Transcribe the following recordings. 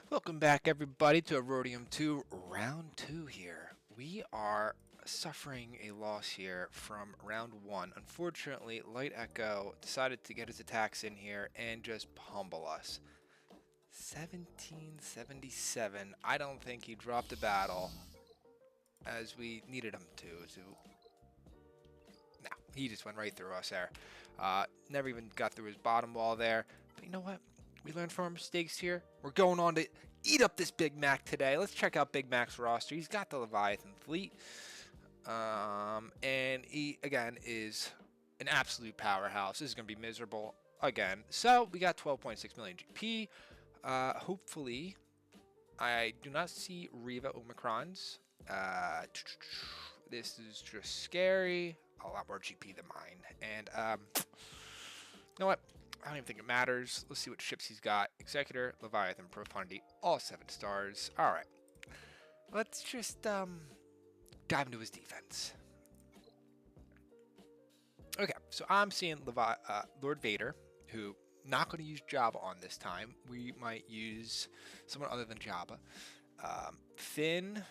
Welcome back, everybody, to Erodium 2 Round 2 here. We are suffering a loss here from Round 1. Unfortunately, Light Echo decided to get his attacks in here and just pummel us. 1777. I don't think he dropped a battle as we needed him to. No, he just went right through us there. Never even got through his bottom wall there. But you know what? We learned from our mistakes here. We're going on to eat up this Big Mac today. Let's check out Big Mac's roster. He's got the Leviathan fleet. And he, again, is an absolute powerhouse. This is going to be miserable again. So we got 12.6 million GP. Hopefully, I do not see Riva Omicrons. This is just scary. A lot more GP than mine. And, you know what? I don't even think it matters. Let's see what ships he's got. Executor, Leviathan, Profundity, all 7 stars. All right. Let's just dive into his defense. Okay, so I'm seeing Lord Vader, who not going to use Jabba on this time. We might use someone other than Jabba. Finn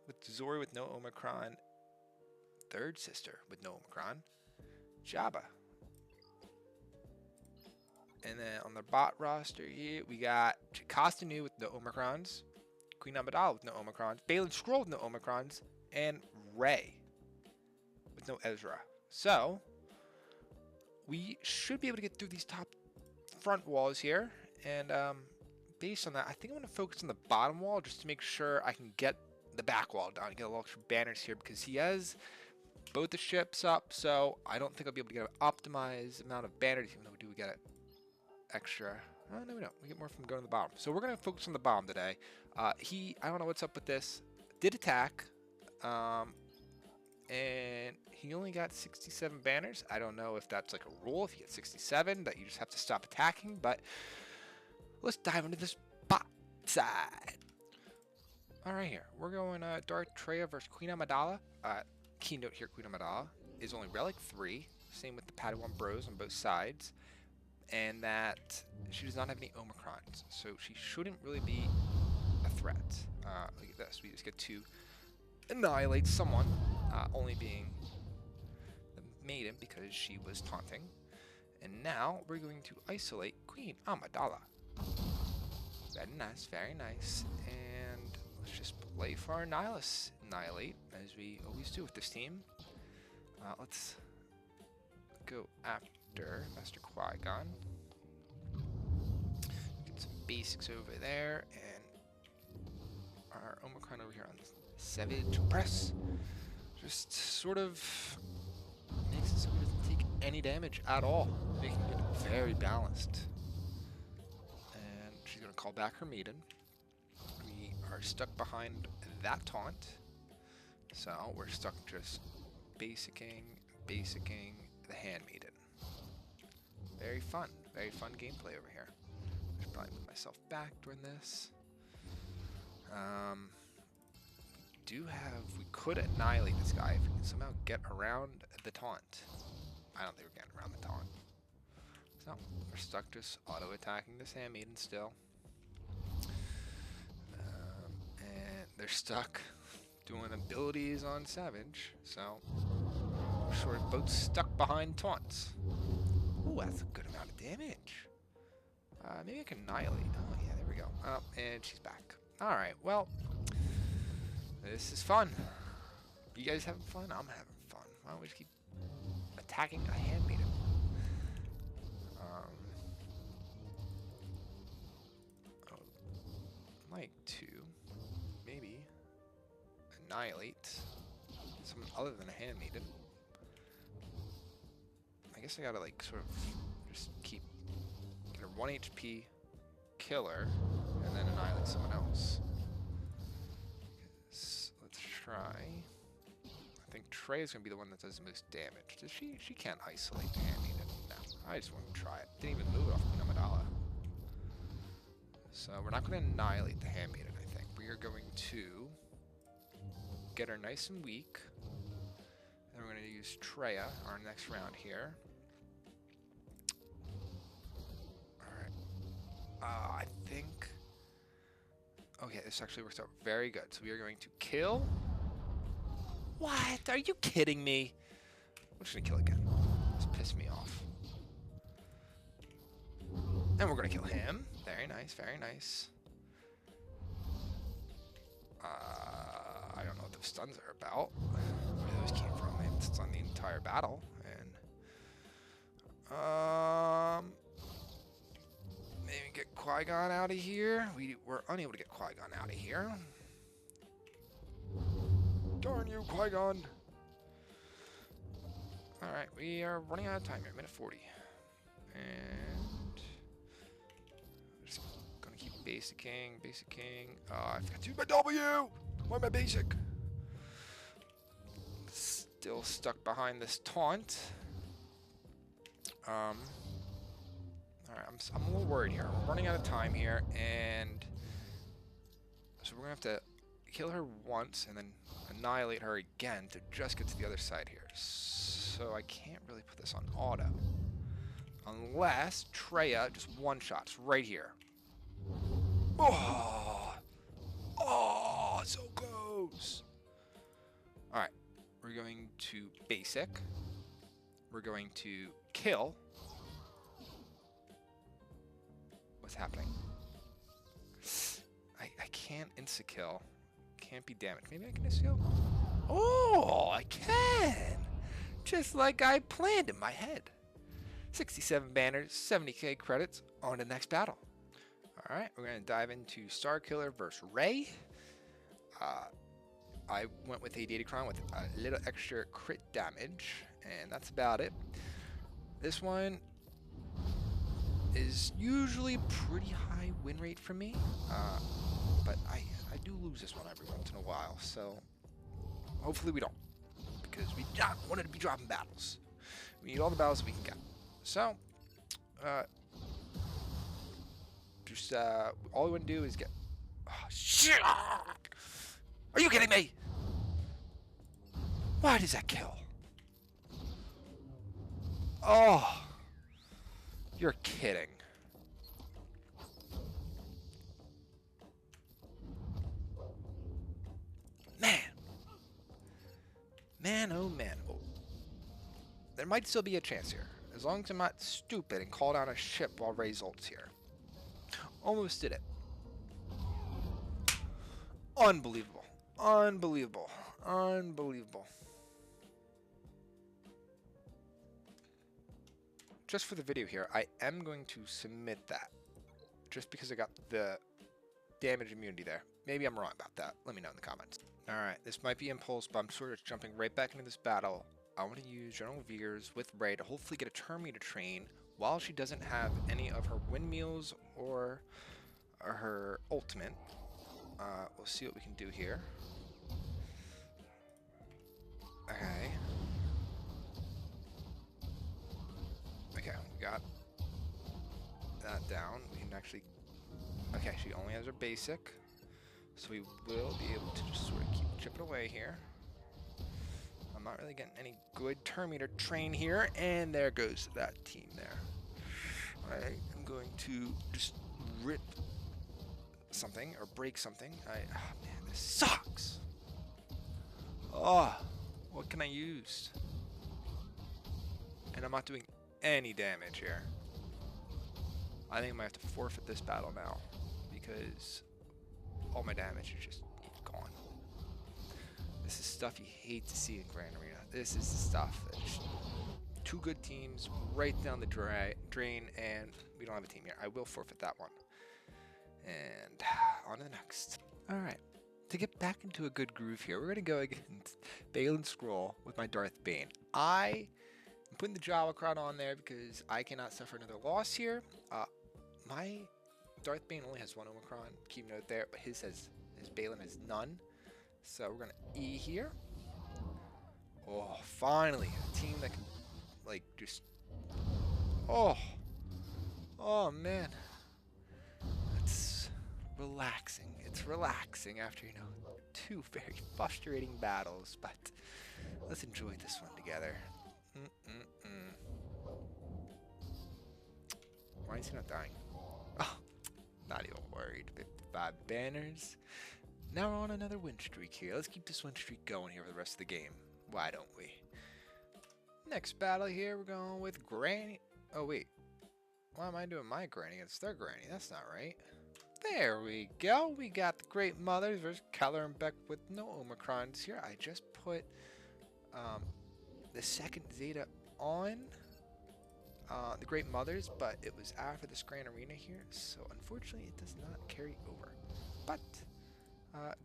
with Zori with no Omicron. Third sister with no Omicron. Jabba. And then on the bot roster here, we got Costa Nu with no Omicrons, Queen Amidala with no Omicrons, Baylan Skoll with no Omicrons, and Rey with no Ezra. So, we should be able to get through these top front walls here. And based on that, I think I'm going to focus on the bottom wall just to make sure I can get the back wall down. Get a little extra banners here because he has both the ships up. So, I don't think I'll be able to get an optimized amount of banners, even though we do get it. Extra. Oh, no, we don't. We get more from going to the bottom. So we're going to focus on the bottom today. I don't know what's up with this. Did attack. And he only got 67 banners. I don't know if that's like a rule. If you get 67, that you just have to stop attacking. But let's dive into this bot side. All right, here. We're going Darth Traya versus Queen Amidala. Keynote here, Queen Amidala is only Relic 3. Same with the Padawan Bros on both sides. And that she does not have any Omicrons, so she shouldn't really be a threat. Look at this. We just get to annihilate someone, only being the maiden because she was taunting. And now we're going to isolate Queen Amidala. Very nice, very nice. And let's just play for our annihilate, as we always do with this team. Let's go after Master Qui-Gon. Get some basics over there, and our Omicron over here on the Savage Press. Just sort of makes it so he doesn't take any damage at all, making it very balanced. And she's going to call back her maiden. We are stuck behind that taunt, so we're stuck just basicking the handmaiden. Very fun gameplay over here. I should probably move myself back during this. We could annihilate this guy if we can somehow get around the taunt. I don't think we're getting around the taunt. So we're stuck just auto attacking this handmaiden still. And they're stuck doing abilities on Savage, so we're sort of both stuck behind taunts. Oh, that's a good amount of damage. Maybe I can annihilate. Oh, yeah, there we go. Oh, and she's back. Alright, well, this is fun. You guys having fun? I'm having fun. Why don't we just keep attacking a handmaiden? I'd like to maybe annihilate someone other than a handmaiden. I guess I gotta like sort of just keep get a 1 HP killer and then annihilate someone else. Let's try. I think Trey is gonna be the one that does the most damage. Does she can't isolate the handmaiden. No. I just want to try it. Didn't even move it off Queen Amidala. So we're not gonna annihilate the handmaiden, I think. We are going to get her nice and weak. Then we're going to use Traya our next round here. Alright. I think Okay, this actually works out very good. So we are going to kill. What? Are you kidding me? I'm just gonna kill again. This pissed me off. And we're gonna kill him. Very nice, very nice. I don't know what those stuns are about. Where those came from. They haven't stunned the entire battle. And maybe get Qui-Gon out of here. We were unable to get Qui-Gon out of here. Darn you, Qui-Gon! Alright, we are running out of time here. Minute 40. And I'm just gonna keep basicking. I forgot to use my W! Why am I basic? Still stuck behind this taunt. Alright, I'm a little worried here. We're running out of time here, and so we're gonna have to kill her once and then annihilate her again to just get to the other side here. So I can't really put this on auto. Unless Traya just one-shots right here. Oh! Oh, so close! Alright, we're going to basic. We're going to kill. What's happening? I can't insta-kill. Can't be damaged. Maybe I can insta-kill? Oh, I can! Just like I planned in my head. 67 banners, 70k credits, on to the next battle. Alright, we're going to dive into Starkiller versus Rey. I went with a Datacron with a little extra crit damage, and that's about it. This one is usually pretty high win rate for me, but I do lose this one every once in a while, so hopefully we don't, because we don't want to be dropping battles. We need all the battles we can get. So, just all we want to do is get. Oh, shit! Are you kidding me? Why does that kill? Oh, you're kidding. Man, oh man. Oh. There might still be a chance here, as long as I'm not stupid and call down a ship while Rey's ult's here. Almost did it. Unbelievable. Unbelievable. Unbelievable. Just for the video here, I am going to submit that. Just because I got the damage immunity there. Maybe I'm wrong about that. Let me know in the comments. Alright, this might be impulse, but I'm sort of jumping right back into this battle. I want to use General Veers with Rey to hopefully get a turn me to train while she doesn't have any of her windmills or her ultimate. We'll see what we can do here. Okay. Okay, we got that down. We can actually... Okay, she only has her basic. So we will be able to just sort of keep chipping away here. I'm not really getting any good turn meter train here. And there goes that team there. I am going to just rip something or break something. Oh man, this sucks. Oh, what can I use? And I'm not doing any damage here. I think I might have to forfeit this battle now because all my damage is just gone. This is stuff you hate to see in Grand Arena. This is the stuff that just two good teams right down the drain, and we don't have a team here. I will forfeit that one. And on to the next. Alright, to get back into a good groove here, we're going to go against Baylan Skoll with my Darth Bane. I am putting the Jabba on there because I cannot suffer another loss here. My Darth Bane only has one Omicron, keep note there, but his Baylan has none. So we're going to E here. Oh, finally, a team that can, like, just... Oh man. It's relaxing. It's relaxing after, you know, two very frustrating battles, but let's enjoy this one together. Why is he not dying? Oh, not even worried. 55 banners. Now we're on another win streak here. Let's keep this win streak going here for the rest of the game. Why don't we? Next battle here, we're going with Granny. Oh, wait. Why am I doing my Granny? It's their Granny. That's not right. There we go. We got the Great Mothers versus Keller and Beck with no Omicrons here. I just put the second Zeta on the Great Mothers, but it was after this Grand Arena here, so unfortunately it does not carry over. But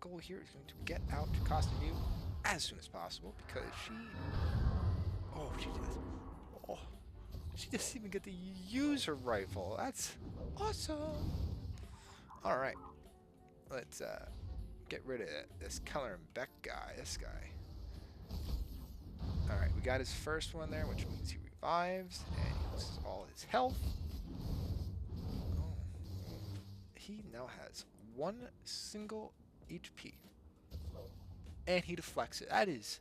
goal here is going to get out to Costume as soon as possible because she she doesn't even get to use her rifle. That's awesome. All right, let's get rid of this Keller and Beck guy. This guy. All right, we got his first one there, which means he revives and he loses all his health. Oh. He now has 1 single HP, and he deflects it. That is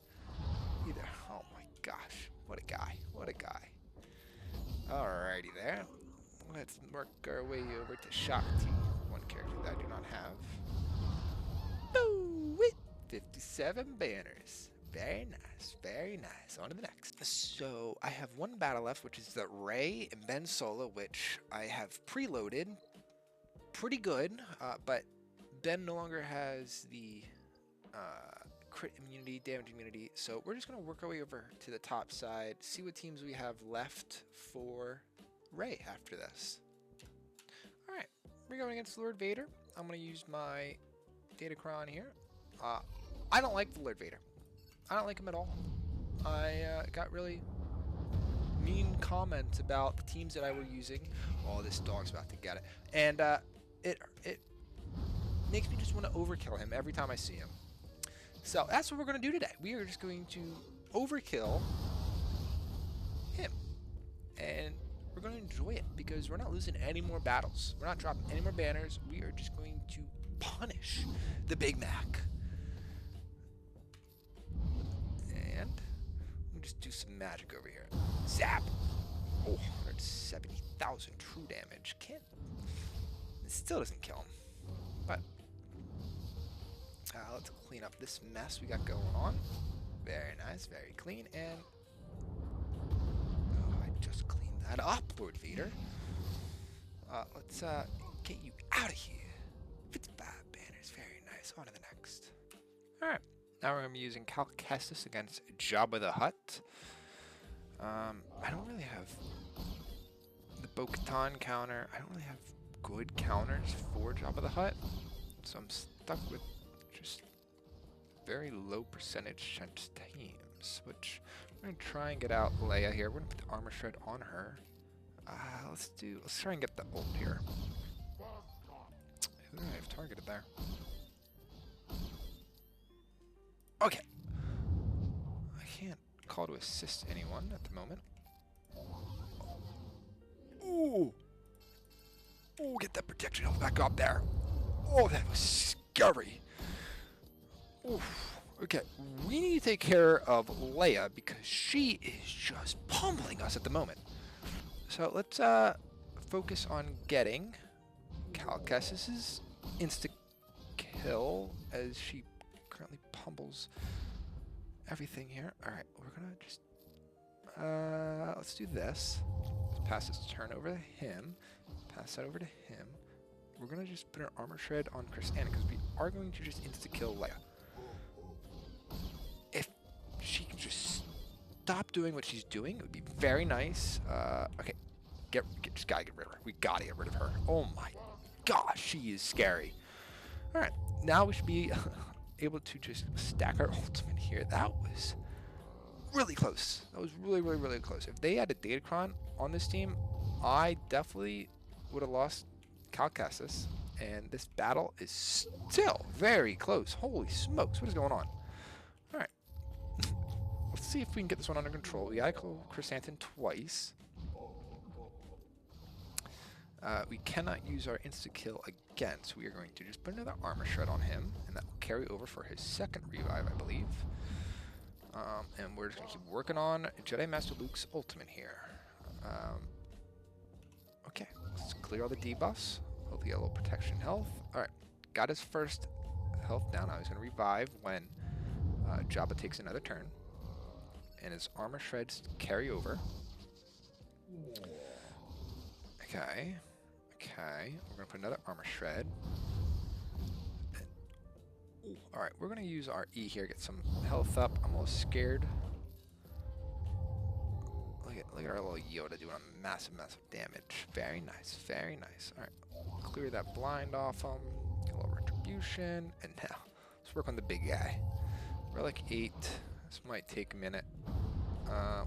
either. Oh my gosh, what a guy! What a guy! Alrighty there. Let's work our way over to Shakti, one character that I do not have. Boo! With 57 banners. Very nice, very nice. On to the next. So I have one battle left, which is the Rey and Ben Solo, which I have preloaded. Pretty good, but Ben no longer has the crit immunity, damage immunity. So we're just going to work our way over to the top side, see what teams we have left for Rey after this. All right, we're going against Lord Vader. I'm going to use my Datacron here. I don't like the Lord Vader. I don't like him at all. I got really mean comments about the teams that I were using. Oh, this dog's about to get it. And it makes me just want to overkill him every time I see him. So that's what we're going to do today. We are just going to overkill him. And we're going to enjoy it because we're not losing any more battles. We're not dropping any more banners. We are just going to punish the Big Mac. And let me just do some magic over here. Zap! Oh, 170,000 true damage. It still doesn't kill him. But let's clean up this mess we got going on. Very nice, very clean. And I just cleaned that up, Lord Vader. Let's get you out of here. 55 banners, very nice. On to the next. All right. Now we're going to be using Calcestis against Jabba the Hutt. I don't really have the Bo-Katan counter. I don't really have good counters for Jabba the Hutt. So I'm stuck with just very low percentage chance teams, which I'm going to try and get out Leia here. We're going to put the armor shred on her. Let's try and get the ult here. Who do I have targeted there? Okay. I can't call to assist anyone at the moment. Ooh! Oh, get that protection health back up there. Oh, that was scary. Oof. Okay, we need to take care of Leia because she is just pummeling us at the moment. So let's focus on getting Calcestis' insta-kill as she currently pummels everything here. Alright, we're gonna just let's do this. Let's pass this turn over to him. Pass that over to him. We're gonna just put an armor shred on Chrisanna because we are going to just insta-kill Leia. If she can just stop doing what she's doing, it would be very nice. Okay, just gotta get rid of her. We gotta get rid of her. Oh my gosh, she is scary. All right, now we should be able to just stack our ultimate here. That was really close. That was really, really, really close. If they had a Datacron on this team, I definitely would have lost Calcestis, and this battle is still very close. Holy smokes, what is going on? All right, let's see if we can get this one under control. We gotta kill Chrysanthemum twice. We cannot use our insta-kill again, so we are going to just put another armor shred on him, and that will carry over for his second revive, I believe. And we're just going to keep working on Jedi Master Luke's ultimate here. Okay, let's clear all the debuffs. Hopefully get a little protection health. Alright, got his first health down. Now he's going to revive when Jabba takes another turn. And his armor shreds carry over. Okay. Okay. We're going to put another armor shred. Alright, we're going to use our E here, get some health up. I'm a little scared. Look at our little Yoda doing a massive, massive damage. Very nice, very nice. Alright, clear that blind off him. Get a little retribution. And now, let's work on the big guy. Relic 8. This might take a minute.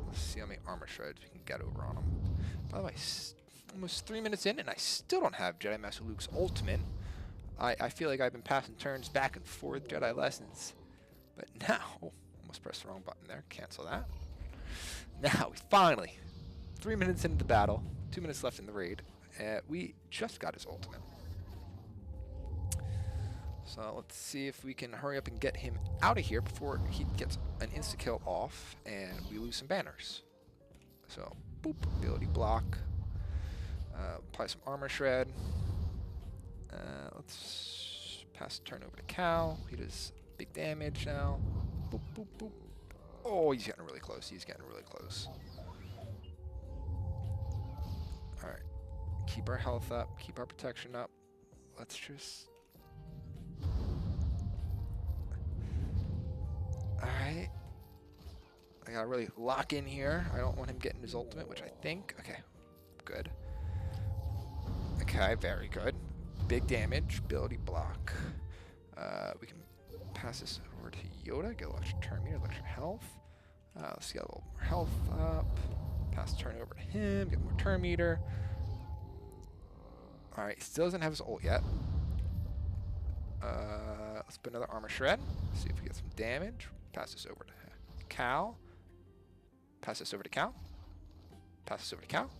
Let's see how many armor shreds we can get over on him. By the way, almost 3 minutes in, and I still don't have Jedi Master Luke's ultimate. I feel like I've been passing turns back and forth Jedi lessons. But now, almost pressed the wrong button there. Cancel that. Now, we finally, 3 minutes into the battle, 2 minutes left in the raid, we just got his ultimate. So let's see if we can hurry up and get him out of here before he gets an insta-kill off and we lose some banners. So, boop, ability block. Apply some armor shred. Let's pass the turn over to Cal. He does big damage now. Boop, boop, boop. Oh, he's getting really close. He's getting really close. Alright. Keep our health up. Keep our protection up. Let's just... Alright. I gotta really lock in here. I don't want him getting his ultimate, which I think... Okay. Good. Okay, very good. Big damage. Ability block. We can pass this over to Yoda. Get electric turn meter, electric health. Let's get a little more health up. Pass the turn over to him. Get more turn meter. Alright, still doesn't have his ult yet. Let's put another armor shred. See if we get some damage. Pass this over to Cal. Pass this over to Cal. Pass this over to Cal.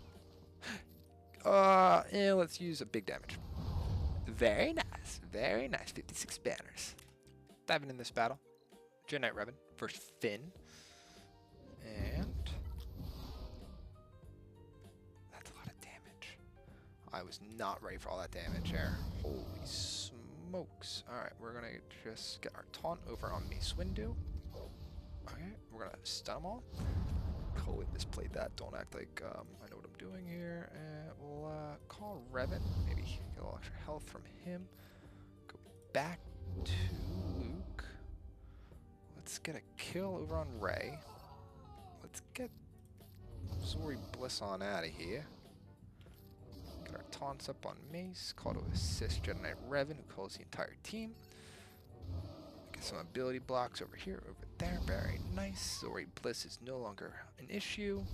And let's use a big damage. Very nice. Very nice. 56 banners. Diving in this battle. Jedi Knight Revan versus Finn. And that's a lot of damage. I was not ready for all that damage there. Holy smokes. Alright, we're gonna just get our taunt over on Mace Windu. Okay, we're gonna stun them all. Totally misplayed that. Don't act like I know what I'm doing here. And we'll call Revan. Maybe get a little extra health from him. Go back to Luke. Let's get a kill over on Rey. Let's get Zori Bliss on out of here. Get our taunts up on Mace. Call to assist Jedi Knight Revan, who calls the entire team. Get some ability blocks over here, over there. Very nice. Zori Bliss is no longer an issue.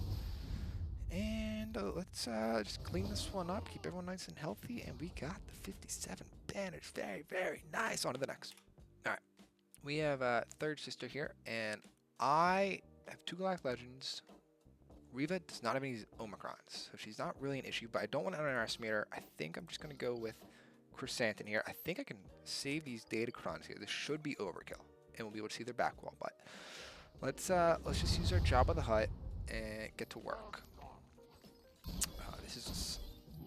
And let's just clean this one up. Keep everyone nice and healthy. And we got the 57 banners. Very, very nice. On to the next. Alright. We have a third sister here. And I have 2 Galactic Legends. Reva does not have any Omicrons, so she's not really an issue, but I don't want to underestimate her. I think I'm just going to go with Chrysanthemum here. I think I can save these Datacrons here. This should be overkill, and we'll be able to see their back wall, but let's just use our Jabba the Hutt and get to work. This is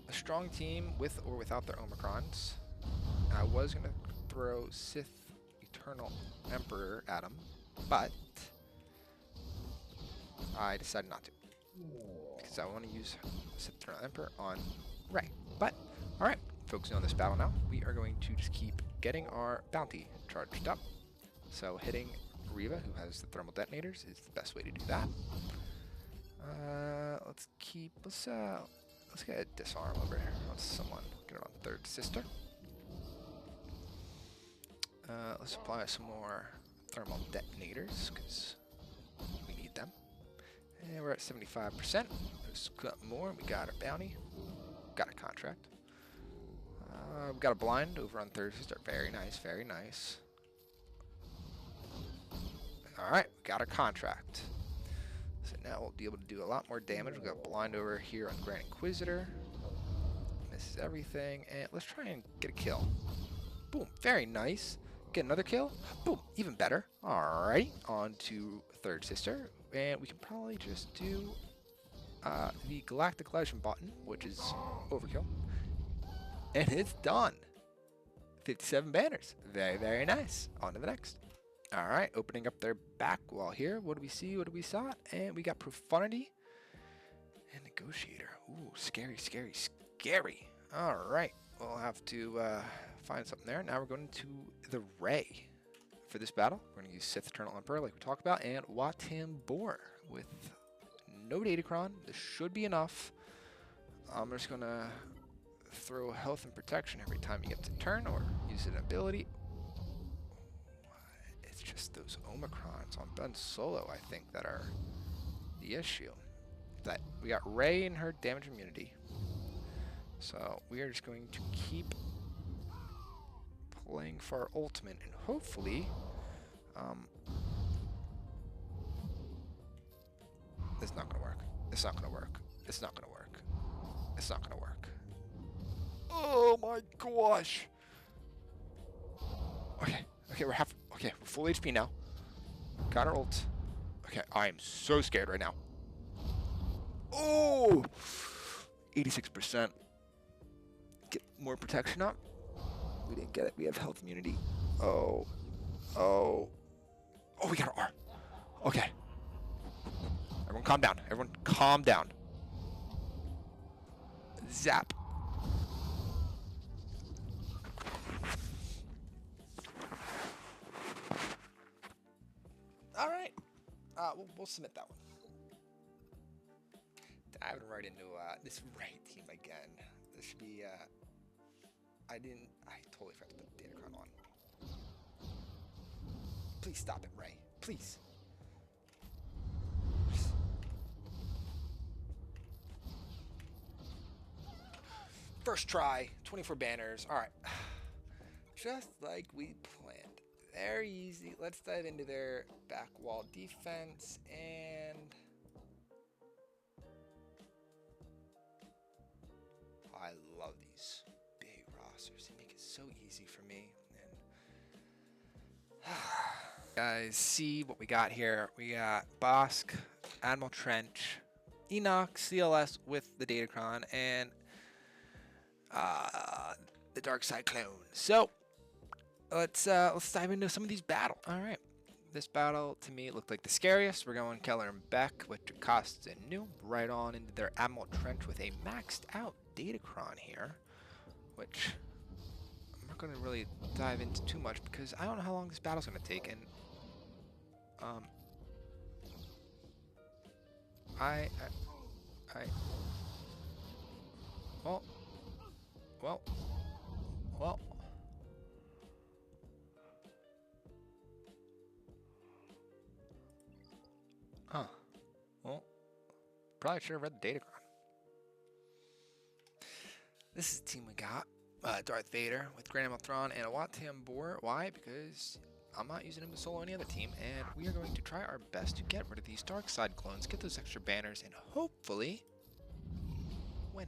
a strong team with or without their Omicrons. I was going to throw Sith Eternal Emperor at him, but I decided not to, because I want to use Sith Eternal Emperor on Rey. But, alright, focusing on this battle now, we are going to just keep getting our bounty charged up. So hitting Reva, who has the thermal detonators, is the best way to do that. Let's get a disarm over here on someone. Get it on third sister. Let's apply some more thermal detonators, because we need them. And we're at 75%. Let's cut more. We got our bounty. Got a contract. We got a blind over on third sister. Very nice, very nice. Alright, we got a contract. So now we'll be able to do a lot more damage. We got a blind over here on Grand Inquisitor. Misses everything. And let's try and get a kill. Boom, very nice. Get another kill. Boom, even better. Alright, on to third sister. And we can probably just do the Galactic Legend button, which is overkill. And it's done. 57 banners. Very, very nice. On to the next. All right, opening up their back wall here. What do we see? What do we saw? And we got Profundity and Negotiator. Ooh, scary, scary, scary. All right, we'll have to find something there. Now we're going to the Ray for this battle. We're going to use Sith Eternal Emperor like we talked about, and Watam Bor with no Datacron. This should be enough. I'm just going to throw health and protection every time you get to turn or use an ability. It's just those Omicrons on Ben Solo, I think, that are the issue. That we got Rey and her damage immunity. So we are just going to keep playing for our ultimate, and hopefully it's not gonna work. It's not gonna work. It's not gonna work. It's not gonna work. Oh my gosh. Okay, we're full HP now. Got our ult. Okay, I am so scared right now. Oh, 86%. Get more protection up. We didn't get it. We have health immunity. Oh, we got our R. Okay. Everyone calm down. Everyone calm down. Zap. All right. We'll submit that one. Diving right into this right team again. This should be. I totally forgot to put the Datacron on. Please stop it, Ray. Please. First try, 24 banners. All right. Just like we planned. Very easy. Let's dive into their back wall defense and I love these big rosters. They make it so easy for me. And guys, see what we got here. We got Bosk, Admiral Trench, Enoch, CLS with the Datacron, and the Dark Side Clone. So let's dive into some of these battles. All right, this battle to me looked like the scariest. We're going Keller and Beck with Jocasta and New right on into their Admiral Trench with a maxed out Datacron here, which I'm not going to really dive into too much because I don't know how long this battle's going to take. And well. Huh. Well, probably should have read the Datacron. This is the team we got. Darth Vader with Grand Admiral Thrawn and a Watam Bor. Why? Because I'm not using him to solo any other team, and we are going to try our best to get rid of these Dark Side clones, get those extra banners, and hopefully win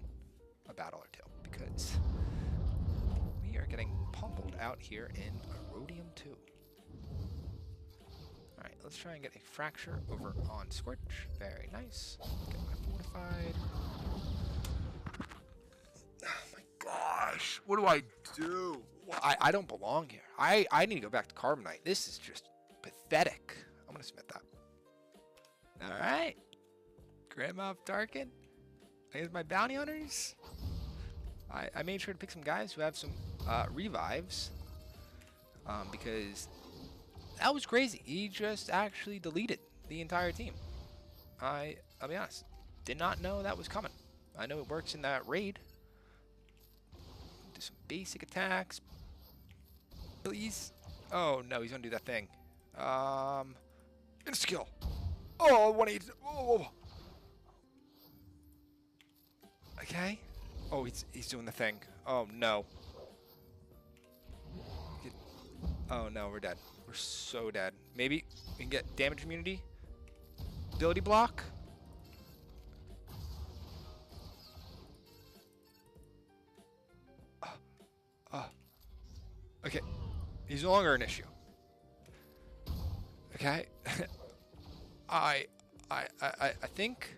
a battle or two, because we are getting pummeled out here in Rhodium 2. Alright, let's try and get a Fracture over on Scorch. Very nice. Get my Fortified. Oh my gosh. What do I do? Well, I don't belong here. I need to go back to Carbonite. This is just pathetic. I'm going to submit that. Alright. Grand Moff Tarkin. Here's my bounty hunters. I made sure to pick some guys who have some revives. Because that was crazy. He just actually deleted the entire team. I'll be honest. Did not know that was coming. I know it works in that raid. Do some basic attacks. Please. Oh no, he's gonna do that thing. Insta-kill. Oh, 180. Oh. Okay. Oh, he's doing the thing. Oh no. Oh no, we're dead. We're so dead. Maybe we can get damage immunity. Ability block. Okay. He's no longer an issue. Okay. I think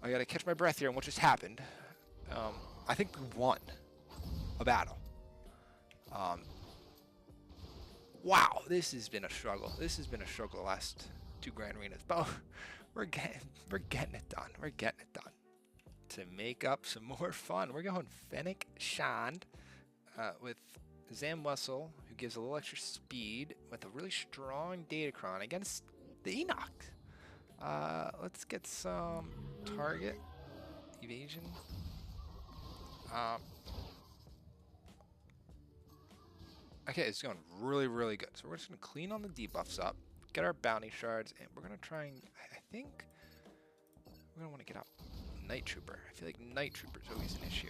I gotta catch my breath here on what just happened. I think we won a battle. Um, wow, this has been a struggle. This has been a struggle the last 2 Grand Arenas, but we're getting it done. We're getting it done. To make up some more fun, we're going Fennec Shand with Zam Wessel, who gives a little extra speed with a really strong Datacron against the Enoch. Let's get some target evasion. Okay, it's going really, really good. So we're just going to clean on the debuffs up, get our bounty shards, and we're going to try and, I think, we're going to want to get out Night Trooper. I feel like Night Trooper is always an issue.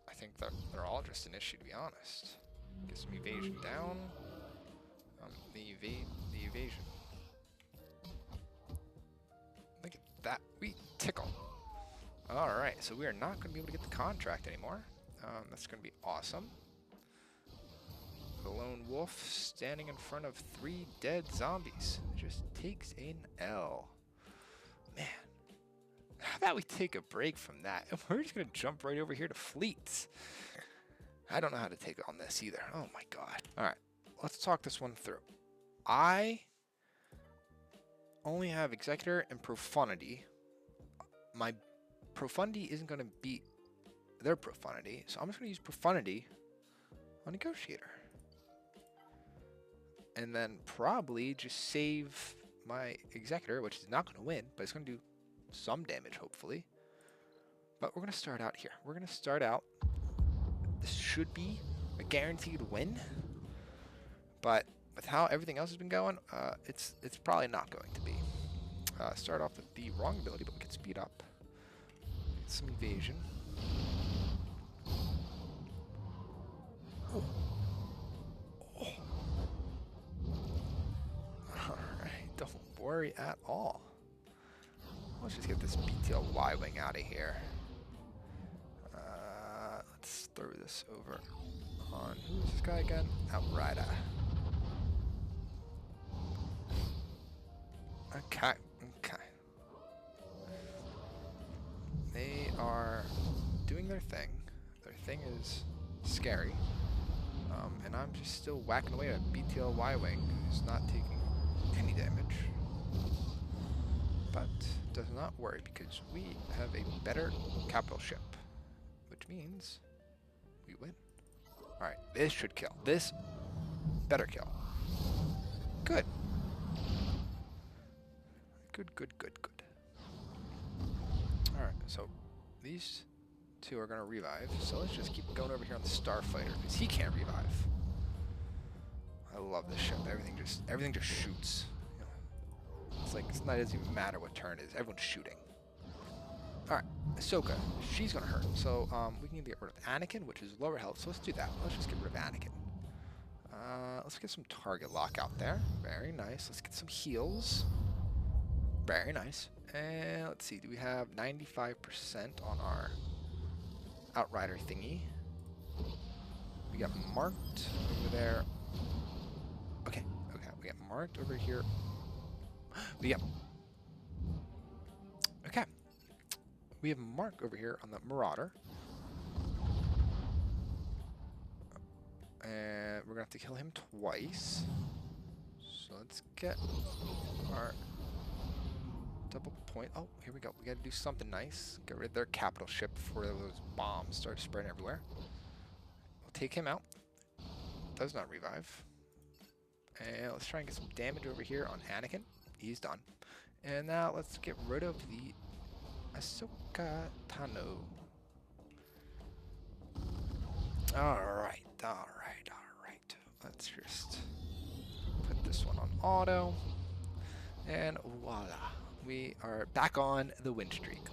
I think that they're all just an issue, to be honest. Get some evasion down. The evasion. Look at that. We tickle. Alright, so we are not going to be able to get the contract anymore. That's going to be awesome. The lone wolf standing in front of 3 dead zombies just takes an L. Man, how about we take a break from that? And we're just going to jump right over here to fleets. I don't know how to take on this either. Oh my god. Alright, let's talk this one through. I only have Executor and Profundity. My Profundity isn't going to beat their Profundity, so I'm just going to use Profundity on Negotiator. And then probably just save my Executor, which is not going to win, but it's going to do some damage, hopefully. But we're going to start out here. We're going to start out. This should be a guaranteed win, but with how everything else has been going, it's probably not going to be. Start off with the wrong ability, but we can speed up. Get some evasion. Oh. Oh. Alright, don't worry at all. Let's just get this BTL Y-Wing out of here. Let's throw this over on, who's this guy again? Outrider. Okay, okay. They are doing their thing. Their thing is scary. And I'm just still whacking away at BTL Y-Wing, who's not taking any damage. But does not worry, because we have a better capital ship, which means we win. Alright, this should kill. This better kill. Good. Good, good, good, good. Alright, so these 2 are going to revive, so let's just keep going over here on the Starfighter, because he can't revive. I love this ship. Everything just shoots. You know, it's like it doesn't even matter what turn it is. Everyone's shooting. Alright, Ahsoka, she's going to hurt. So we can either get rid of Anakin, which is lower health, so let's do that. Let's just get rid of Anakin. Let's get some target lock out there. Very nice. Let's get some heals. Very nice. And let's see, do we have 95% on our Outrider thingy? We got marked over there. Okay, okay, we got marked over here. We got... Okay. We have Mark over here on the Marauder. And we're going to have to kill him twice. So let's get our double point. Oh, here we go. We got to do something nice. Get rid of their capital ship before those bombs start spreading everywhere. We'll take him out. Does not revive. And let's try and get some damage over here on Anakin. He's done. And now let's get rid of the Ahsoka Tano. Alright, alright, alright. Let's just put this one on auto. And voila. We are back on the win streak.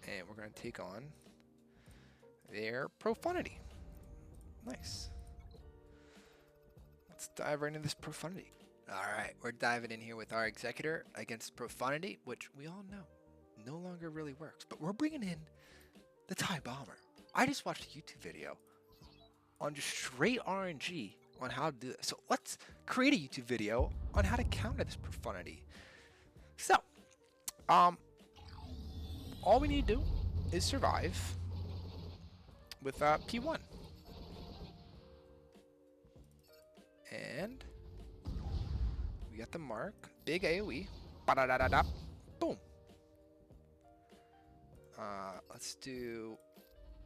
And we're going to take on their Profundity. Nice. Let's dive right into this Profundity. Alright, we're diving in here with our Executor against Profundity, which we all know no longer really works. But we're bringing in the TIE Bomber. I just watched a YouTube video on just straight RNG on how to do this. So let's create a YouTube video on how to counter this Profundity. So, all we need to do is survive with P1. And we got the mark. Big AoE. Ba-da-da-da-da. Boom. Let's do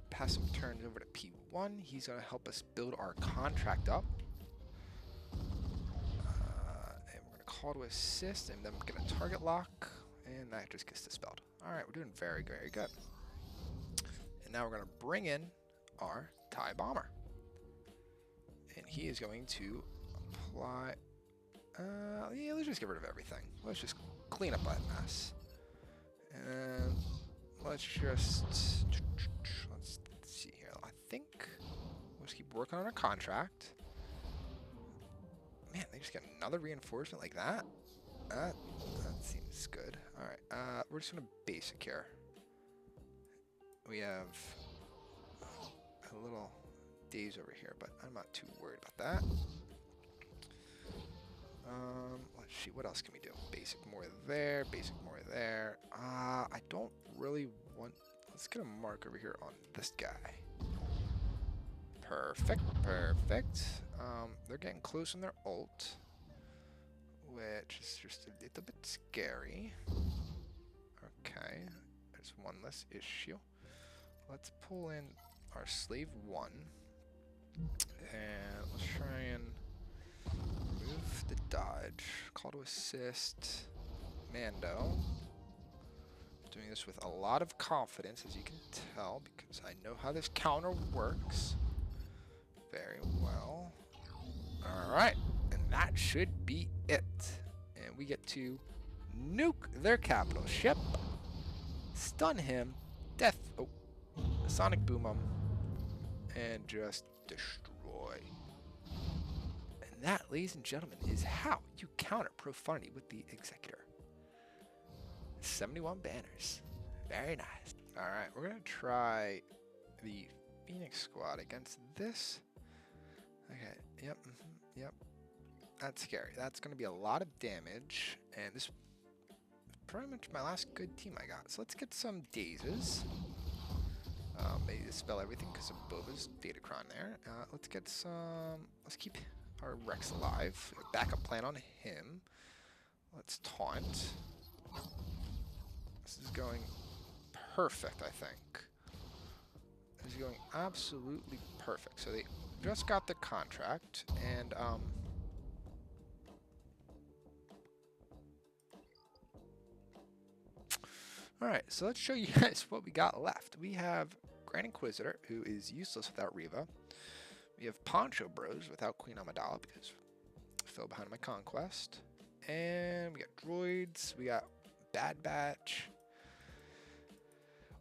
pass some turns over to P1. He's going to help us build our contract up. And we're going to call to assist, and then we're going to target lock, and that just gets dispelled. All right, we're doing very, very good. And now we're going to bring in our TIE Bomber. And he is going to apply... yeah, let's just get rid of everything. Let's just clean up that mess. And let's just... Let's see here. I think we'll just keep working on our contract. Man, they just got another reinforcement like that? That seems good. Alright, we're just going to basic here. We have a little days over here, but I'm not too worried about that. Let's see, what else can we do? Basic more there, basic more there. I don't really want... Let's get a mark over here on this guy. Perfect, perfect. They're getting close on their ult, which is just a little bit scary. Okay, there's one less issue. Let's pull in our slave 1, and let's try and move the dodge. Call to assist. Mando. Doing this with a lot of confidence, as you can tell, because I know how this counter works very well. Alright, and that should be it. And we get to nuke their capital ship, stun him, sonic boom him, and just destroy. And that, ladies and gentlemen, is how you counter profanity with the Executor. 71 banners. Very nice. Alright, we're going to try the Phoenix squad against this. Okay, yep. That's scary. That's going to be a lot of damage, and this is pretty much my last good team I got. So let's get some dazes. Maybe dispel everything because of Boba's Datacron there. Let's get some... Let's keep our Rex alive. Backup plan on him. Let's taunt. This is going perfect, I think. This is going absolutely perfect. So they just got the contract, and alright, so let's show you guys what we got left. We have Grand Inquisitor, who is useless without Reva. We have Poncho Bros without Queen Amidala, because I fell behind my conquest. And we got droids, we got Bad Batch.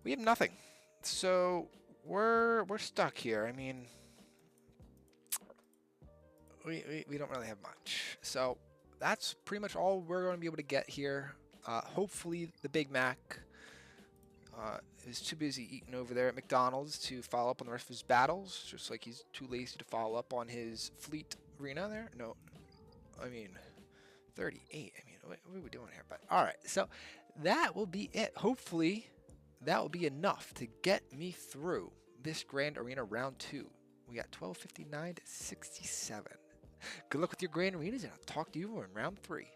We have nothing. So we're stuck here. I mean, we don't really have much. So that's pretty much all we're going to be able to get here. Hopefully the Big Mac is too busy eating over there at McDonald's to follow up on the rest of his battles, just like he's too lazy to follow up on his fleet arena there. No, I mean 38. I mean, what are we doing here? But all right, so that will be it. Hopefully that will be enough to get me through this Grand Arena round 2. We got 1259 to 67. Good luck with your Grand Arenas, and I'll talk to you in round 3.